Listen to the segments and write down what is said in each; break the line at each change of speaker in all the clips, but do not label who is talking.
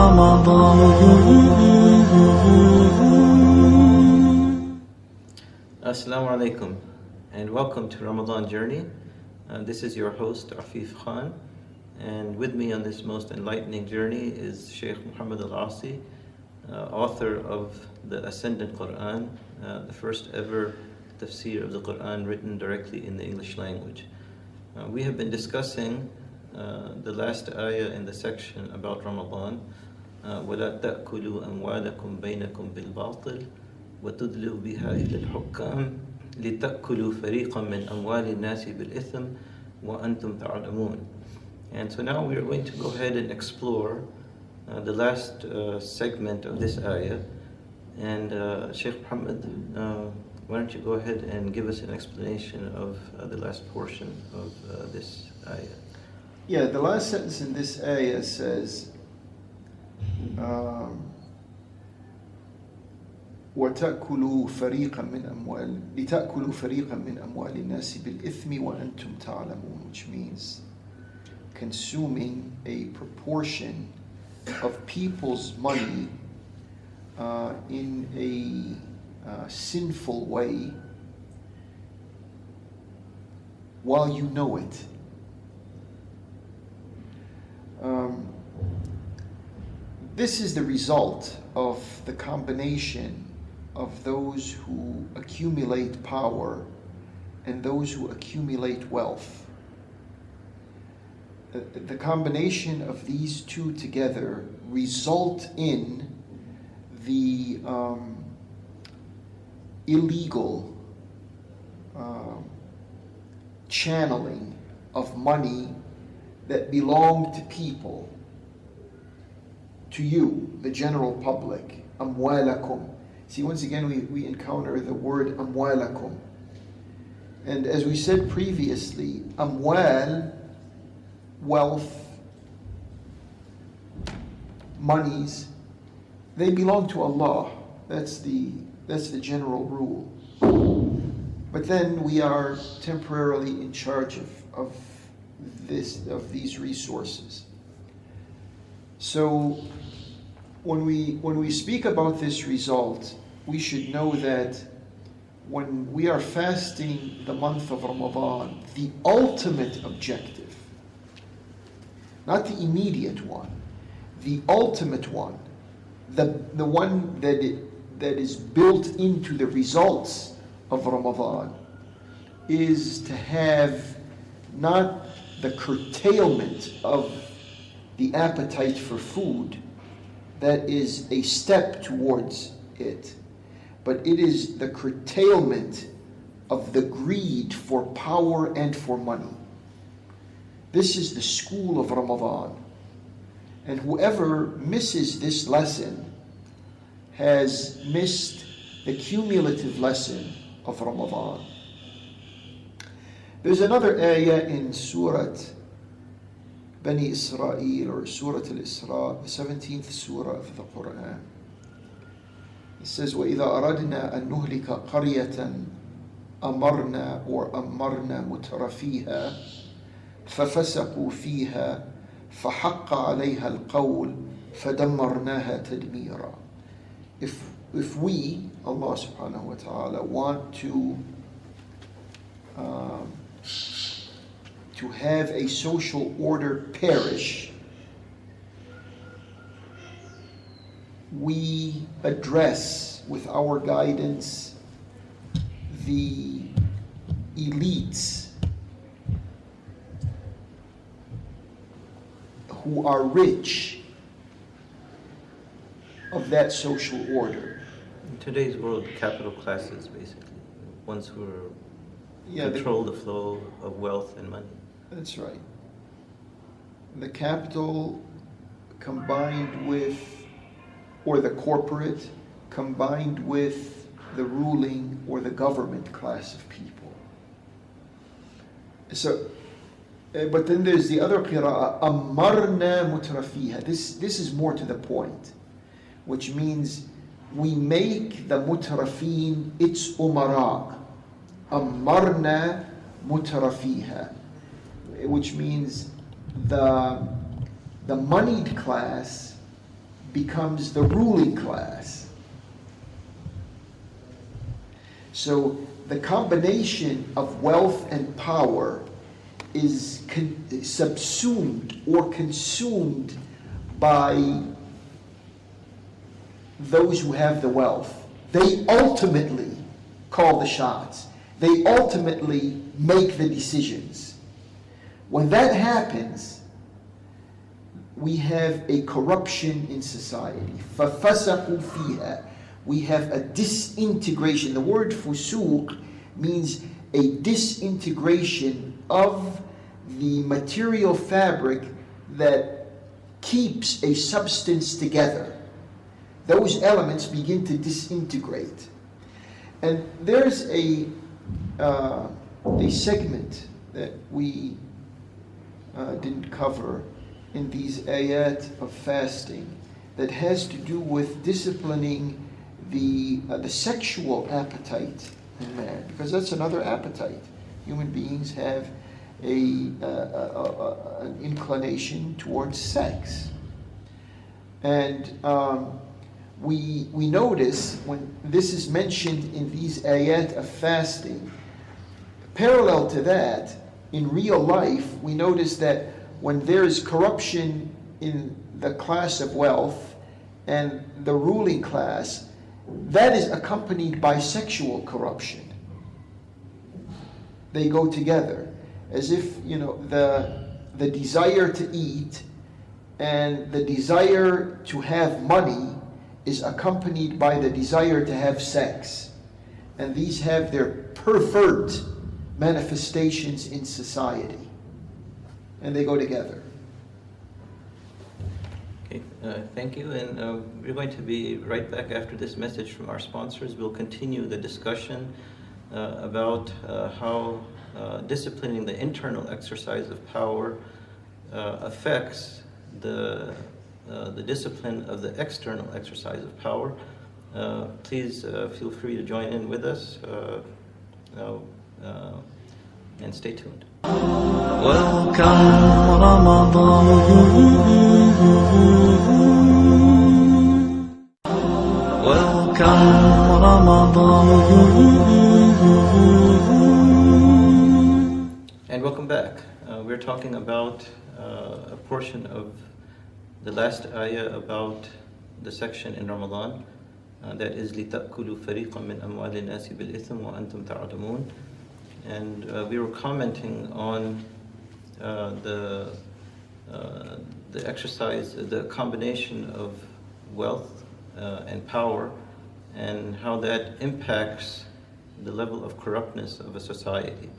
Assalamu alaikum and welcome to Ramadan Journey. This is your host Afif Khan, and with me on this most enlightening journey is Sheikh Muhammad Al-Asi, author of the Ascendant Quran, the first ever tafsir of the Quran written directly in the English language. We have been discussing the last ayah in the section about Ramadan. وَلَا تَأْكُلُوا أَمْوَالَكُمْ بَيْنَكُمْ بِالْبَاطِلِ وَتُدْلُوا بِهَا إِلَى الْحُكَّامِ لِتَأْكُلُوا فَرِيقًا مِنْ أَمْوَالِ النَّاسِ بِالْإِثْمِ وَأَنْتُمْ تَعْلَمُونَ. And so now we are going to go ahead and explore the last segment of this ayah. And Sheikh Muhammad, why don't you go ahead and give us an explanation of the last portion of this ayah.
Yeah, the last sentence in this ayah says, وَتَأْكُلُوا فَرِيقًا مِنْ أَمْوَالِ لِتَأْكُلُوا فَرِيقًا مِنْ أَمْوَالِ النَّاسِ بِالْإِثْمِ وَأَنْتُمْ تَعْلَمُونَ, which means consuming a proportion of people's money in a sinful way while you know it. This is the result of the combination of those who accumulate power and those who accumulate wealth. The combination of these two together result in the illegal channeling of money that belong to people, to you, the general public. Amwalakum. See, once again we encounter the word amwalakum. And as we said previously, amwal, wealth, monies, they belong to Allah. That's the general rule. But then we are temporarily in charge of these resources. So when we speak about this result, we should know that when we are fasting the month of Ramadan, the ultimate objective, not the immediate one, the ultimate one, the one that is built into the results of Ramadan, is to have not the curtailment of the appetite for food, that is a step towards it, but it is the curtailment of the greed for power and for money. This is the school of Ramadan. And whoever misses this lesson has missed the cumulative lesson of Ramadan. There's another ayah in Surah Bani Israel, or Surah Al-Isra, the 17th surah of the Quran. It says, وَإِذَا أَرَدْنَا أَن نُهْلِكَ قَرْيَةً أَمَرْنَا مُتْرَفِيهَا فَفَسَقُوا فِيهَا فَحَقَّ عَلَيْهَا الْقَوْلُ فَدَمَّرْنَاهَا تَدْمِيرًا. If we, Allah subhanahu wa ta'ala, want to have a social order perish, we address with our guidance the elites who are rich of that social order.
In today's world, capital classes, basically, ones who control the flow of wealth and money.
That's right. The capital combined with, or the corporate, combined with the ruling or the government class of people. So, but then there's the other qira'ah, amarna mutrafiha. This is more to the point, which means we make the mutrafin its umara. Amarna mutrafiha, which means the moneyed class becomes the ruling class. So the combination of wealth and power is subsumed or consumed by those who have the wealth. They ultimately call the shots. They ultimately make the decisions. When that happens, we have a corruption in society. فَفَسَقُوا فِيهَا. We have a disintegration. The word fusuq means a disintegration of the material fabric that keeps a substance together. Those elements begin to disintegrate. And there's a segment that we didn't cover in these ayat of fasting that has to do with disciplining the sexual appetite in man, because that's another appetite. Human beings have an inclination towards sex. And we notice when this is mentioned in these ayat of fasting, parallel to that, in real life, we notice that when there is corruption in the class of wealth and the ruling class, that is accompanied by sexual corruption. They go together, as if, the desire to eat and the desire to have money is accompanied by the desire to have sex. And these have their pervert manifestations in society. And they go together.
Okay, thank you. And we're going to be right back after this message from our sponsors. We'll continue the discussion about how disciplining the internal exercise of power affects the discipline of the external exercise of power. Please feel free to join in with us and stay tuned.
Welcome Ramadan. Welcome Ramadan.
And welcome back. We're talking about a portion of the last ayah about the section in Ramadan that is لِتَأْكُلُوا فَرِيقًا مِنْ أَمْوَالِ النَّاسِ بِالْإِثْمِ وَأَنْتُمْ تَعْلَمُونَ. And we were commenting on the exercise, the combination of wealth and power, and how that impacts the level of corruptness of a society.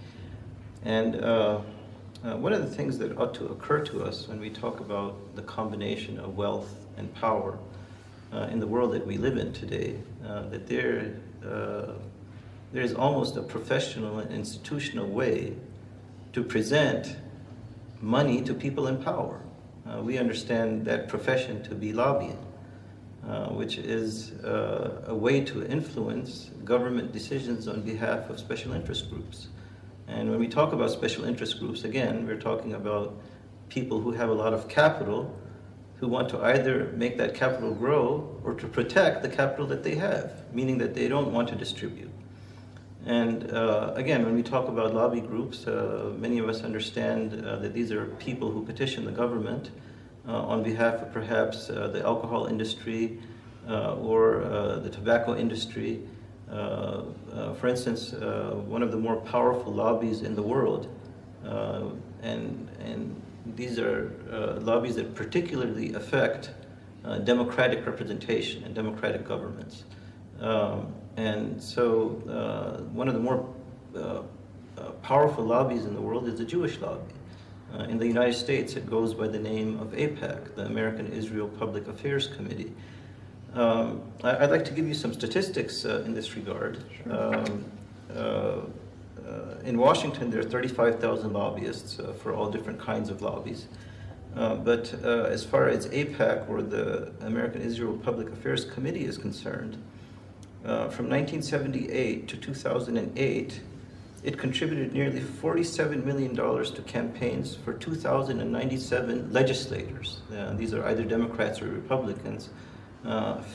And one of the things that ought to occur to us when we talk about the combination of wealth and power in the world that we live in today, that there is almost a professional and institutional way to present money to people in power. We understand that profession to be lobbying, which is a way to influence government decisions on behalf of special interest groups. And when we talk about special interest groups, again, we're talking about people who have a lot of capital, who want to either make that capital grow or to protect the capital that they have, meaning that they don't want to distribute. And again, when we talk about lobby groups, many of us understand that these are people who petition the government on behalf of perhaps the alcohol industry or the tobacco industry. For instance, one of the more powerful lobbies in the world, and these are lobbies that particularly affect democratic representation and democratic governments. And so one of the more powerful lobbies in the world is the Jewish lobby. In the United States, it goes by the name of AIPAC, the American Israel Public Affairs Committee. I'd like to give you some statistics in this regard. In Washington, there are 35,000 lobbyists for all different kinds of lobbies. But as far as AIPAC, or the American Israel Public Affairs Committee, is concerned, from 1978 to 2008, it contributed nearly $47 million to campaigns for 2,097 legislators. These are either Democrats or Republicans,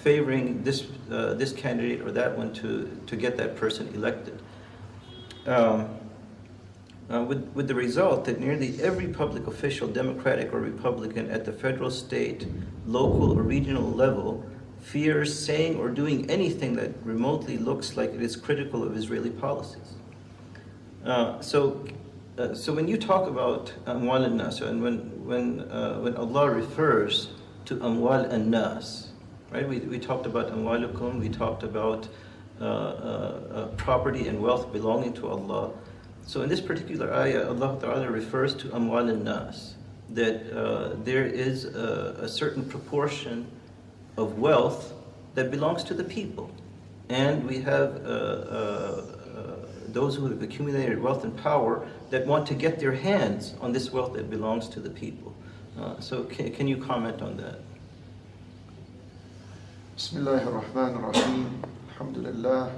favoring this candidate or that one to get that person elected. With the result that nearly every public official, Democratic or Republican, at the federal, state, local, or regional level fears saying or doing anything that remotely looks like it is critical of Israeli policies. So when you talk about amwal al-nas, and when Allah refers to amwal al-nas, right? We talked about amwalukum, we talked about property and wealth belonging to Allah. So in this particular ayah, Allah Ta'ala refers to amwal al-nas, that there is a certain proportion of wealth that belongs to the people. And we have those who have accumulated wealth and power that want to get their hands on this wealth that belongs to the people. So can you comment on that?
Bismillah ar-Rahman ar-Rahim. Alhamdulillah.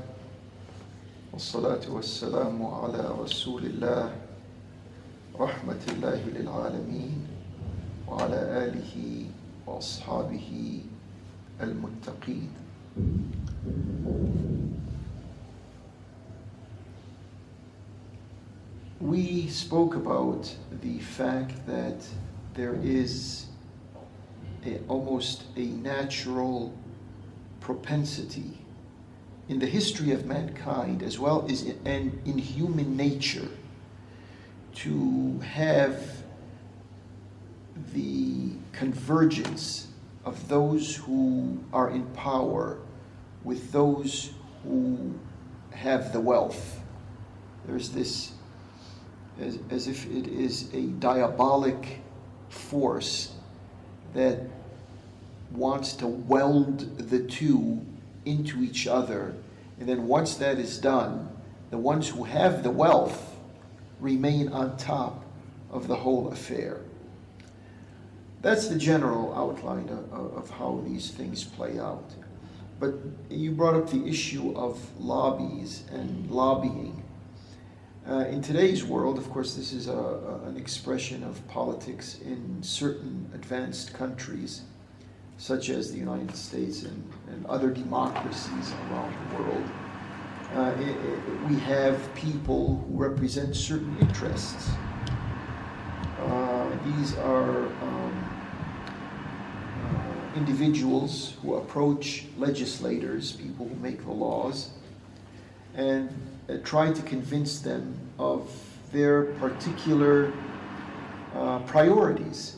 Wassalatu wassalamu ala Rasulillah. Rahmatullahi lil alameen. Wa ala alihi wa ashabihi al-muttaqeen. We spoke about the fact that there is almost a natural propensity in the history of mankind, as well as in human nature, to have the convergence of those who are in power with those who have the wealth. There's this, as if it is a diabolic force that wants to weld the two into each other, and then once that is done, the ones who have the wealth remain on top of the whole affair. That's the general outline of how these things play out. But you brought up the issue of lobbies and lobbying. In today's world, of course, this is an expression of politics in certain advanced countries, such as the United States and other democracies around the world. We have people who represent certain interests. These are individuals who approach legislators, people who make the laws, and try to convince them of their particular priorities.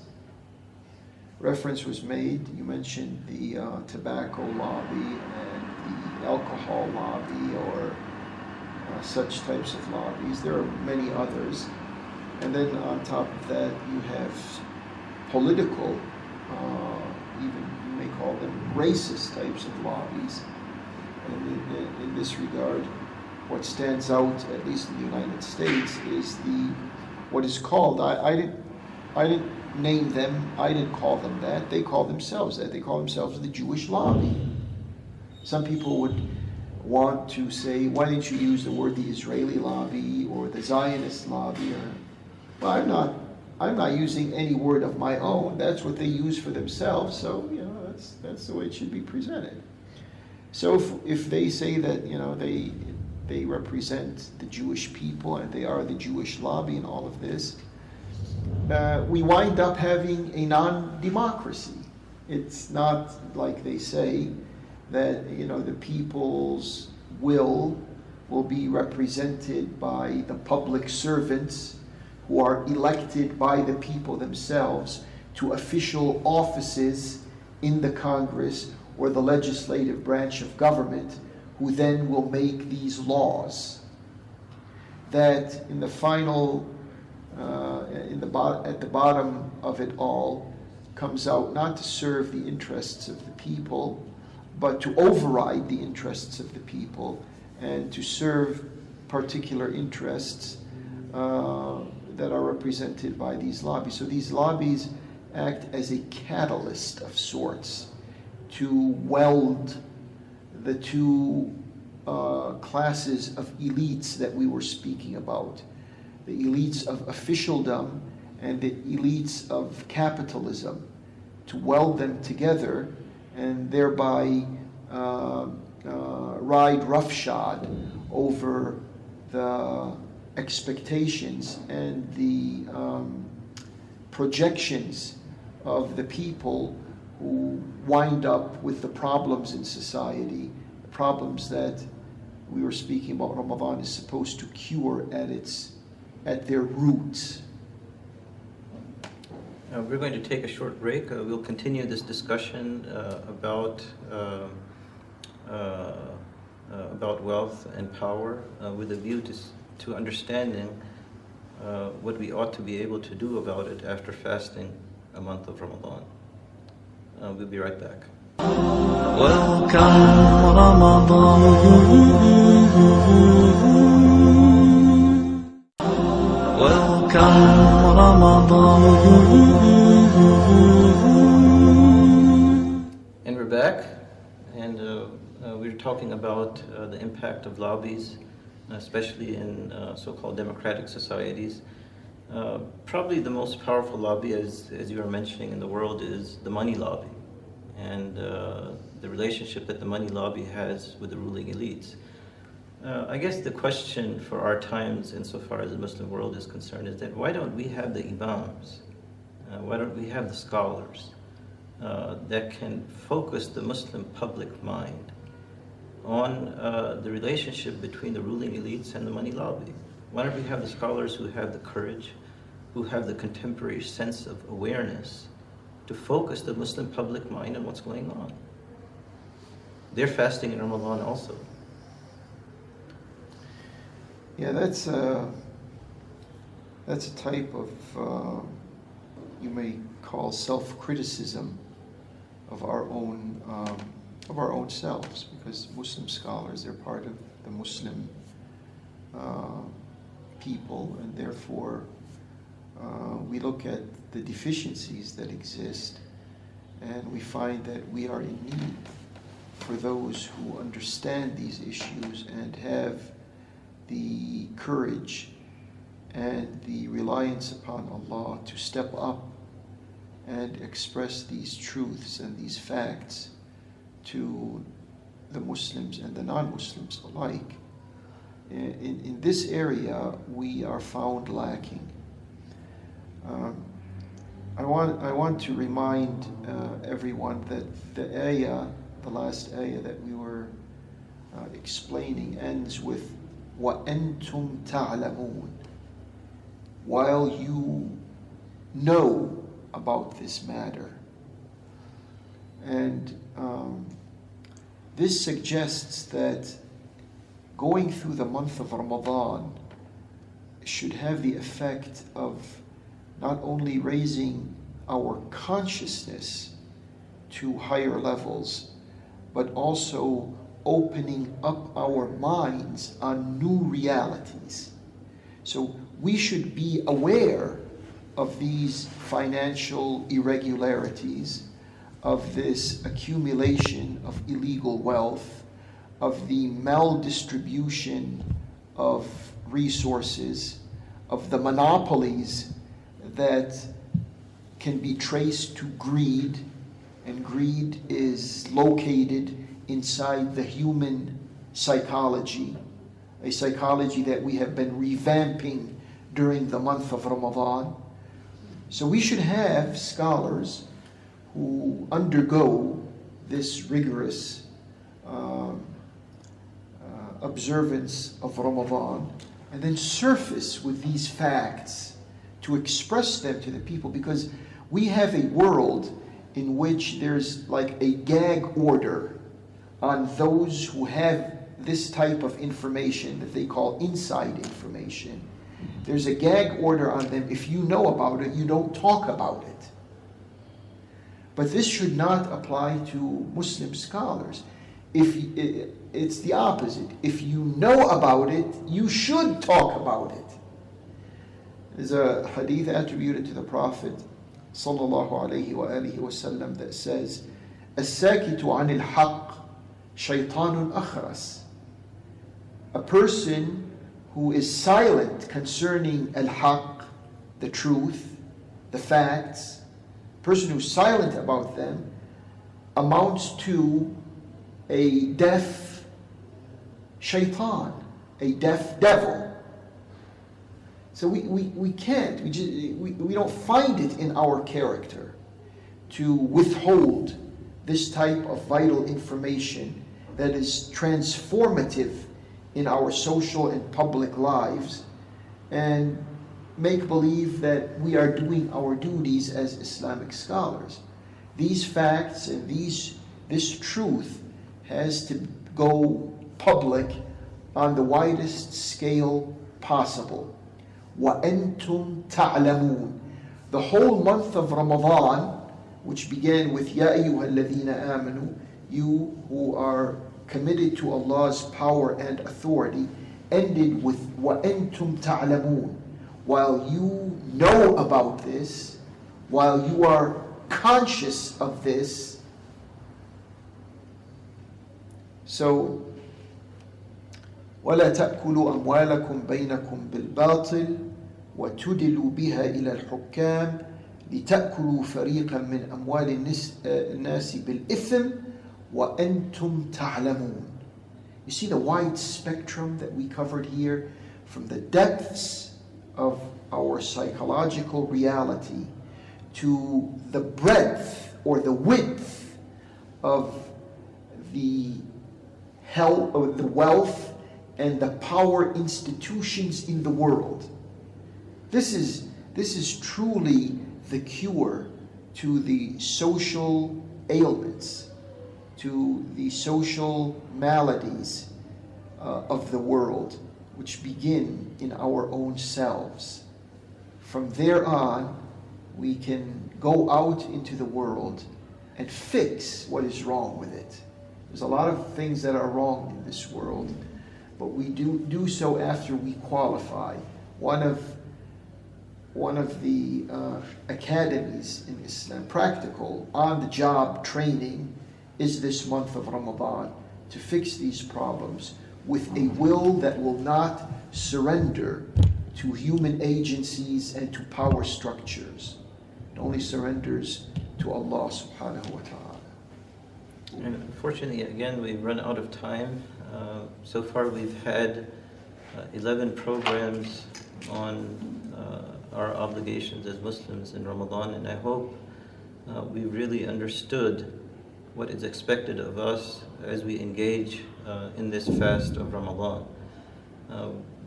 Reference was made, you mentioned the tobacco lobby and the alcohol lobby, or such types of lobbies. There are many others. And then on top of that, you have political, even you may call them racist types of lobbies. And in this regard, what stands out, at least in the United States, is what is called, I didn't name them, I didn't call them that, they call themselves that. They call themselves the Jewish lobby. Some people would want to say, why didn't you use the word the Israeli lobby or the Zionist lobby? Well, I'm not using any word of my own. That's what they use for themselves, so that's the way it should be presented. So if they say that they represent the Jewish people and they are the Jewish lobby and all of this, we wind up having a non-democracy. It's not like they say that the people's will be represented by the public servants who are elected by the people themselves to official offices in the Congress or the legislative branch of government, who then will make these laws. That in the final, at the bottom of it all, comes out not to serve the interests of the people, but to override the interests of the people and to serve particular interests that are represented by these lobbies. So these lobbies act as a catalyst of sorts to weld the two classes of elites that we were speaking about, the elites of officialdom and the elites of capitalism, to weld them together and thereby ride roughshod over the expectations and the projections of the people who wind up with the problems in society, the problems that we were speaking about Ramadan is supposed to cure at their roots.
We're going to take a short break. We'll continue this discussion about wealth and power with a view to understanding what we ought to be able to do about it after fasting a month of Ramadan. We'll be right back.
Welcome Ramadan. Welcome Ramadan.
And we're back, and we're talking about the impact of lobbies, especially in so-called democratic societies. Probably the most powerful lobby, as you were mentioning, in the world is the money lobby, and the relationship that the money lobby has with the ruling elites. I guess the question for our times, insofar as the Muslim world is concerned, is that why don't we have the imams? Why don't we have the scholars that can focus the Muslim public mind on the relationship between the ruling elites and the money lobby? Why don't we have the scholars who have the courage, who have the contemporary sense of awareness to focus the Muslim public mind on what's going on? They're fasting in Ramadan also.
Yeah, that's a type of you may call self-criticism of our own selves, because Muslim scholars, they're part of the Muslim people, and therefore we look at the deficiencies that exist, and we find that we are in need for those who understand these issues and have the courage and the reliance upon Allah to step up and express these truths and these facts to the Muslims and the non-Muslims alike. In this area, we are found lacking. I want to remind everyone that the last ayah that we were explaining ends with وَأَنْتُمْ تَعْلَمُونَ, while you know about this matter. And this suggests that going through the month of Ramadan should have the effect of not only raising our consciousness to higher levels, but also opening up our minds on new realities. So we should be aware of these financial irregularities, of this accumulation of illegal wealth, of the maldistribution of resources, of the monopolies that can be traced to greed, and greed is located inside the human psychology, a psychology that we have been revamping during the month of Ramadan. So we should have scholars who undergo this rigorous observance of Ramadan and then surface with these facts to express them to the people, because we have a world in which there's like a gag order on those who have this type of information that they call inside information. There's a gag order on them. If you know about it, you don't talk about it. But this should not apply to Muslim scholars. It's the opposite. If you know about it, you should talk about it. There's a hadith attributed to the Prophet sallallahu alayhi wa alihi wa sallam that says, "As-sakitu anil haqq shaytanun akhras." a person who is silent concerning al-haq, the truth, the facts, a person who's silent about them, amounts to a deaf shaitan, a deaf devil. So we can't, we don't find it in our character to withhold this type of vital information that is transformative in our social and public lives, and make believe that we are doing our duties as Islamic scholars. These facts and this truth has to go public on the widest scale possible. وَأَنْتُمْ تَعْلَمُونَ. The whole month of Ramadan, which began with يَا أَيُّهَا الَّذِينَ آمَنُوا, you who are committed to Allah's power and authority, ended with وَأَنْتُمْ تَعْلَمُونَ. While you know about this, while you are conscious of this. So, وَلَا تَأْكُلُوا أَمْوَالَكُمْ بَيْنَكُمْ بِالْبَاطِلِ وَتُدِلُوا بِهَا إِلَى الْحُكَّامِ لِتَأْكُلُوا فَرِيقًا مِنْ أَمْوَالِ النَّاسِ بِالْإِثْمِ وَأَنْتُمْ تَعْلَمُونَ. You see the wide spectrum that we covered here, from the depths of our psychological reality to the breadth or the width of the health, or the wealth and the power institutions in the world. This is truly the cure to the social ailments, to the social maladies of the world, which begin in our own selves. From there on, we can go out into the world and fix what is wrong with it. There's a lot of things that are wrong in this world, but we do so after we qualify. One of the academies in Islam, practical, on-the-job training, is this month of Ramadan, to fix these problems with a will that will not surrender to human agencies and to power structures. It only surrenders to Allah subhanahu wa ta'ala.
And unfortunately, again, we've run out of time. So far we've had 11 programs on our obligations as Muslims in Ramadan, and I hope we really understood what is expected of us as we engage in this fast of Ramadan.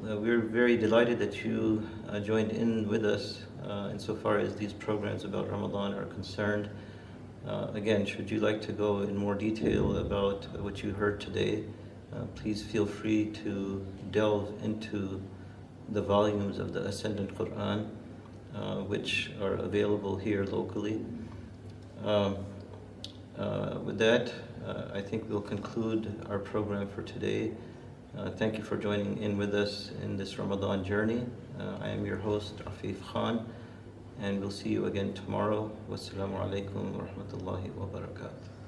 We're very delighted that you joined in with us insofar as these programs about Ramadan are concerned. Again, should you like to go in more detail about what you heard today, please feel free to delve into the volumes of the Ascendant Quran, which are available here locally. With that, I think we'll conclude our program for today. Thank you for joining in with us in this Ramadan journey. I am your host, Afif Khan, and we'll see you again tomorrow. Wassalamu alaikum wa rahmatullahi wa barakatuh.